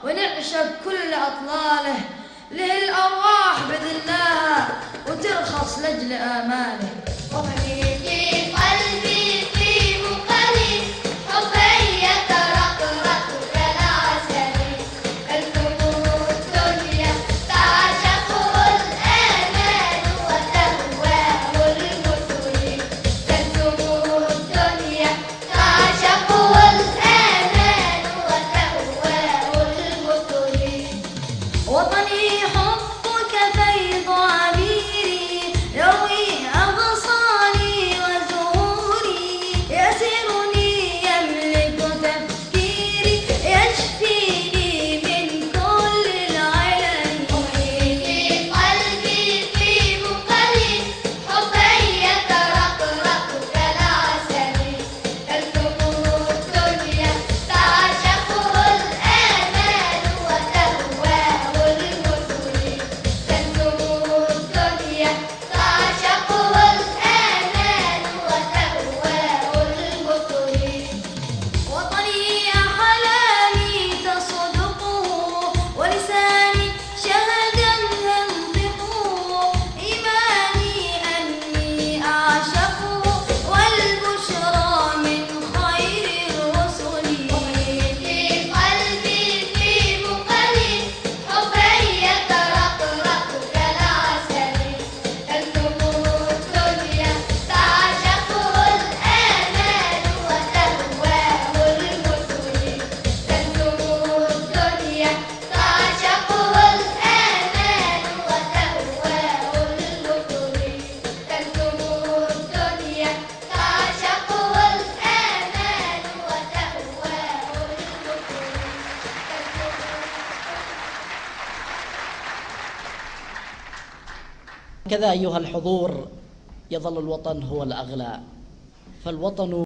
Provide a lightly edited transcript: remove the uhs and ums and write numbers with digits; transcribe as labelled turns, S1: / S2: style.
S1: ونعشق كل أطلاله، له الأرواح بذلها وترخص لأجل آماله.
S2: وطني في قلبي طيب قليل، حبي يترقرق كالعسل، الكون الدنيا تعشقه الآمال وتهواه المثل، تلزمه الدنيا تعشقه الآمال وتهواه المثل.
S1: وطني حبك فيض عبيري يروي أغصاني وزهوري، يسرني يملك تفكيري، يشفيني من كل العلل.
S2: في قلبي طيب قليل، حبي يترقرق كالعسل، تلزمه الدنيا تعشقه الآمال وتهواه المثل، تلزمه الدنيا تعشقه الآمال وتهواه المثل.
S1: وطني أحلامي تصدقه، ولساني شهدا ينطقه، إيماني أني أعشقه، والبشرى من خير الرسل.
S2: في قلبي طيب قليل، حبي يترقرق كالعسل، تلزمه الدنيا تعشقه الآمال وتهواه المثل، تلزمه الدنيا تعشقه الآمال وتهواه المثل، تلزمه الدنيا تعشقه الآمال وتهواه
S3: كذا أيها الحضور، يظل الوطن هو الأغلى، فالوطن